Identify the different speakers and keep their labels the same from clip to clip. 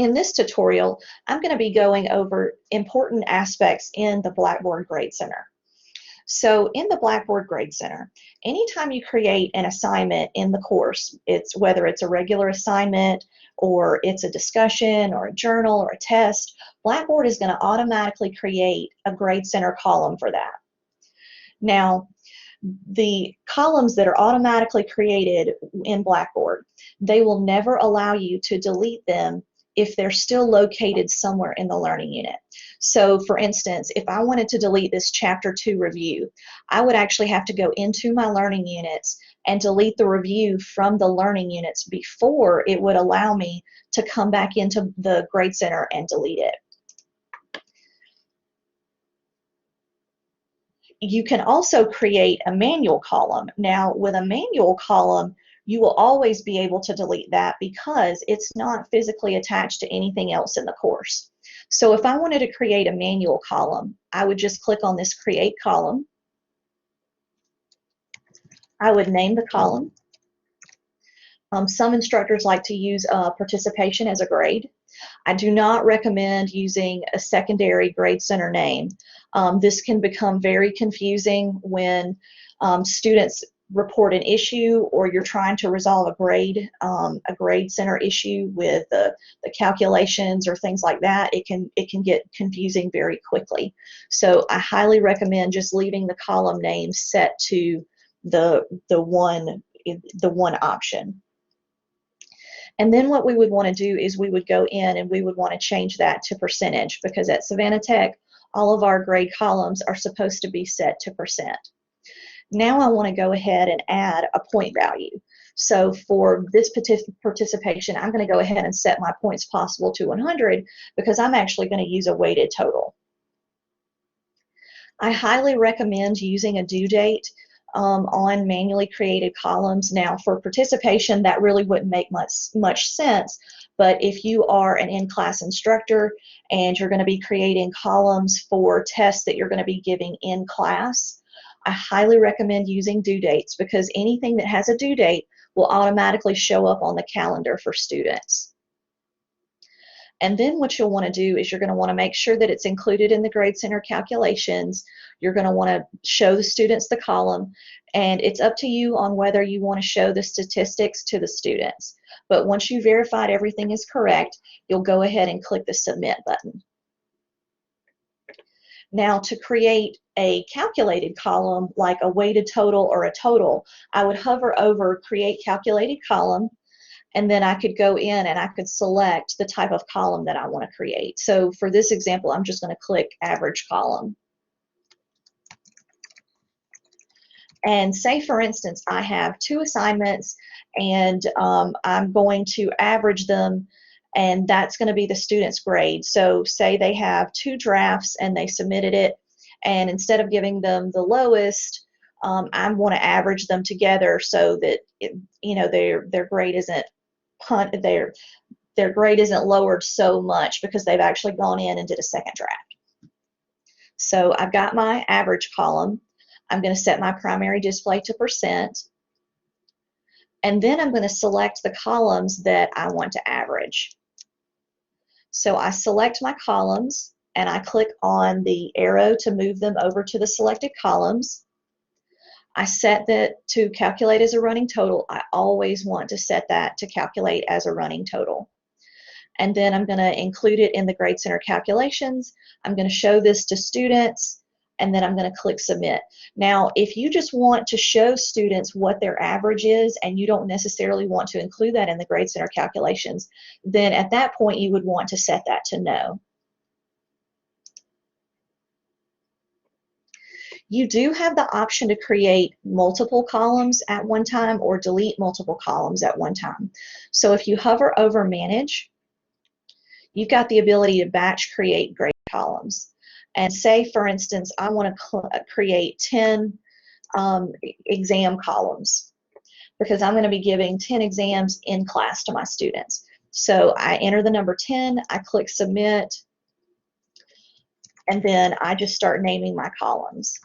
Speaker 1: In this tutorial, I'm going to be going over important aspects in the Blackboard Grade Center. So in the Blackboard Grade Center, anytime you create an assignment in the course, whether it's a regular assignment or it's a discussion or a journal or a test, Blackboard is going to automatically create a Grade Center column for that. Now, the columns that are automatically created in Blackboard, they will never allow you to delete them if they're still located somewhere in the learning unit. So for instance, if I wanted to delete this Chapter 2 review, I would actually have to go into my learning units and delete the review from the learning units before it would allow me to come back into the Grade Center and delete it. You can also create a manual column. Now, with a manual column, you will always be able to delete that because it's not physically attached to anything else in the course. So if I wanted to create a manual column, I would just click on this Create Column. I would name the column. Some instructors like to use participation as a grade. I do not recommend using a secondary Grade Center name. This can become very confusing when students report an issue or you're trying to resolve a Grade Center issue with the calculations or things like that. It can get confusing very quickly. So I highly recommend just leaving the column name set to the one option. And then what we would want to do is we would go in and we would want to change that to percentage, because at Savannah Tech, all of our grade columns are supposed to be set to %. Now I want to go ahead and add a point value. So for this participation, I'm going to go ahead and set my points possible to 100 because I'm actually going to use a weighted total. I highly recommend using a due date on manually created columns. Now for participation, that really wouldn't make much sense, but if you are an in-class instructor and you're going to be creating columns for tests that you're going to be giving in class, I highly recommend using due dates, because anything that has a due date will automatically show up on the calendar for students. And then what you'll want to do is you're going to want to make sure that it's included in the Grade Center calculations. You're going to want to show the students the column, and it's up to you on whether you want to show the statistics to the students. But once you verified everything is correct, you'll go ahead and click the Submit button. Now, to create a calculated column like a weighted total or a total, I would hover over Create Calculated Column, and then I could go in and I could select the type of column that I want to create. So for this example, I'm just going to click Average Column. And say, for instance, I have 2 assignments and I'm going to average them, and that's going to be the student's grade. So say they have 2 drafts and they submitted it, and instead of giving them the lowest, I want to average them together so that their grade isn't their grade isn't lowered so much because they've actually gone in and did a second draft. So I've got my average column. I'm going to set my primary display to %, and then I'm going to select the columns that I want to average. So I select my columns and I click on the arrow to move them over to the selected columns. I set that to calculate as a running total. I always want to set that to calculate as a running total. And then I'm going to include it in the Grade Center calculations. I'm going to show this to students, and then I'm going to click Submit. Now, if you just want to show students what their average is and you don't necessarily want to include that in the Grade Center calculations, then at that point you would want to set that to No. You do have the option to create multiple columns at one time or delete multiple columns at one time. So if you hover over Manage, you've got the ability to batch create grade columns. And say, for instance, I want to create 10 exam columns because I'm going to be giving 10 exams in class to my students. So I enter the number 10, I click Submit, and then I just start naming my columns.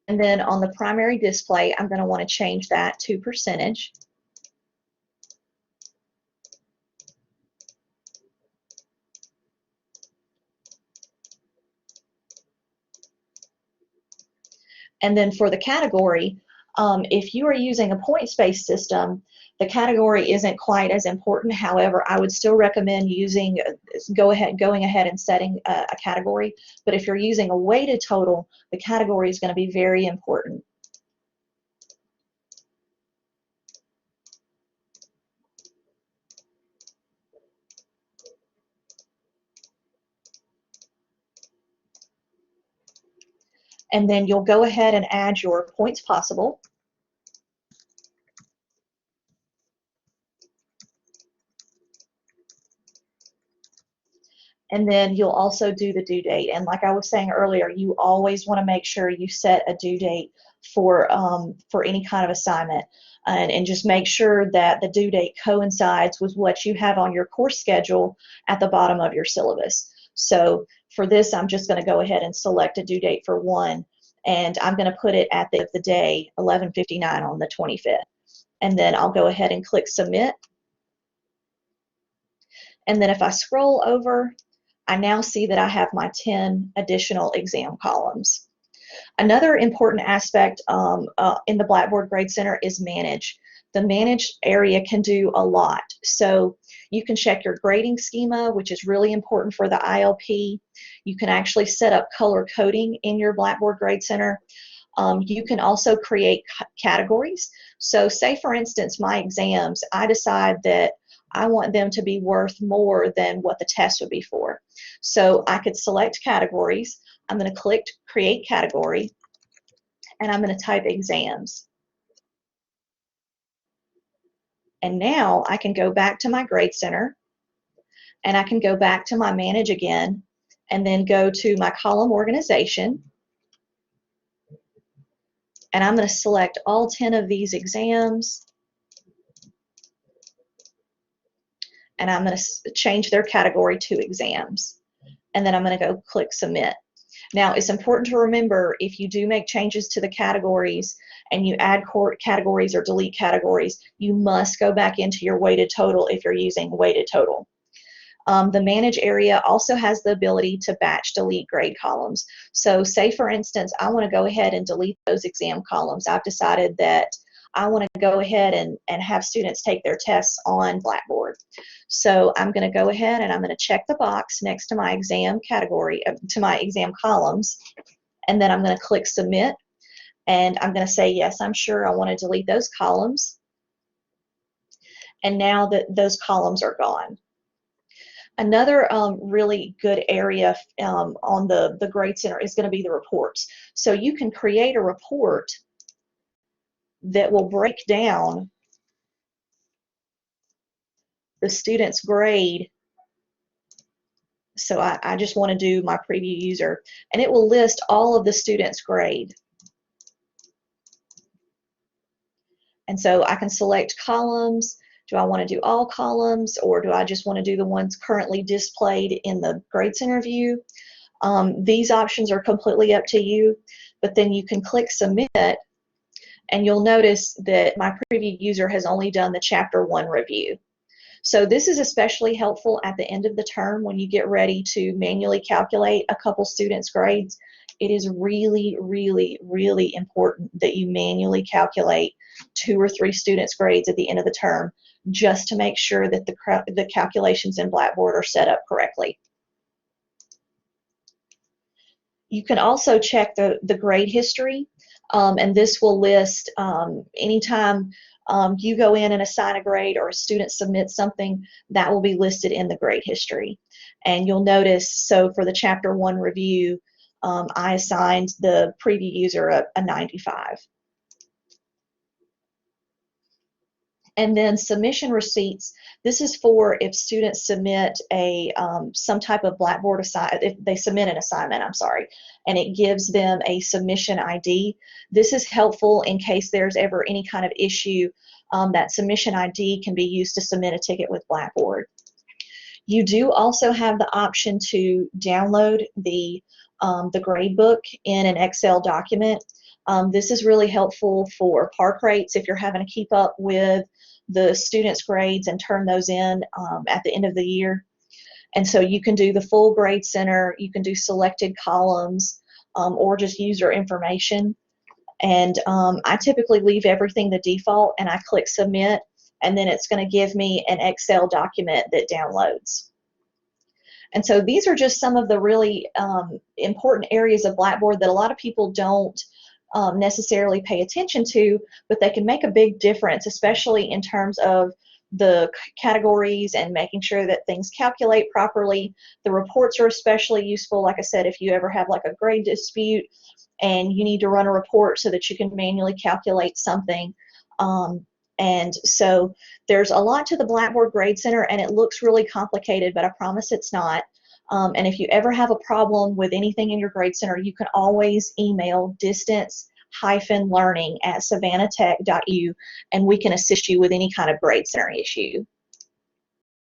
Speaker 1: And then on the primary display, I'm going to want to change that to percentage. And then for the category, if you are using a points-based system, the category isn't quite as important. However, I would still recommend going ahead and setting a category. But if you're using a weighted total, the category is going to be very important. And then you'll go ahead and add your points possible. And then you'll also do the due date. And like I was saying earlier, you always want to make sure you set a due date for any kind of assignment. And just make sure that the due date coincides with what you have on your course schedule at the bottom of your syllabus. So for this, I'm just going to go ahead and select a due date for 1, and I'm going to put it at the end of the day, 11:59 on the 25th. And then I'll go ahead and click submit. And then if I scroll over, I now see that I have my 10 additional exam columns. Another important aspect in the Blackboard Grade Center is manage. The manage area can do a lot. So you can check your grading schema, which is really important for the ILP. You can actually set up color coding in your Blackboard Grade Center. You can also create categories. So say, for instance, my exams, I decide that I want them to be worth more than what the test would be for. So I could select categories. I'm going to click create category, and I'm going to type exams. And now I can go back to my Grade Center, and I can go back to my manage again, and then go to my column organization. And I'm going to select all 10 of these exams, and I'm going to change their category to exams. And then I'm going to go click submit. Now, it's important to remember, if you do make changes to the categories and you add categories or delete categories, you must go back into your weighted total if you're using weighted total. The manage area also has the ability to batch delete grade columns. So say, for instance, I want to go ahead and delete those exam columns. I've decided that I want to go ahead and have students take their tests on Blackboard. So I'm going to go ahead and I'm going to check the box next to my exam category, to my exam columns, and then I'm going to click submit, and I'm going to say, yes, I'm sure I want to delete those columns. And now that those columns are gone. Another really good area on the Grade Center is going to be the reports. So you can create a report that will break down the student's grade. So I just want to do my preview user, and it will list all of the students' grade. And so I can select columns. Do I want to do all columns, or do I just want to do the ones currently displayed in the Grade Center view? These options are completely up to you, but then you can click submit, and you'll notice that my preview user has only done the Chapter 1 review. So this is especially helpful at the end of the term when you get ready to manually calculate a couple students' grades. It is really, really, really important that you manually calculate 2 or 3 students' grades at the end of the term, just to make sure that the calculations in Blackboard are set up correctly. You can also check the grade history, and this will list anytime you go in and assign a grade or a student submits something, that will be listed in the grade history. And you'll notice, so for the Chapter 1 review, I assigned the preview user a 95. And then submission receipts, this is for if students submit some type of Blackboard assignment, if they submit an assignment, I'm sorry, and it gives them a submission ID. This is helpful in case there's ever any kind of issue. That submission ID can be used to submit a ticket with Blackboard. You do also have the option to download the the grade book in an Excel document. This is really helpful for park rates if you're having to keep up with the students' grades and turn those in at the end of the year. And so you can do the full grade center, you can do selected columns, or just user information. And I typically leave everything the default and I click submit, and then it's going to give me an Excel document that downloads. And so these are just some of the really important areas of Blackboard that a lot of people don't necessarily pay attention to, but they can make a big difference, especially in terms of the categories and making sure that things calculate properly. The reports are especially useful, like I said, if you ever have like a grade dispute and you need to run a report so that you can manually calculate something. And so there's a lot to the Blackboard Grade Center, and it looks really complicated, but I promise it's not. And if you ever have a problem with anything in your Grade Center, you can always email distance-learning@savannatech.edu, and we can assist you with any kind of Grade Center issue.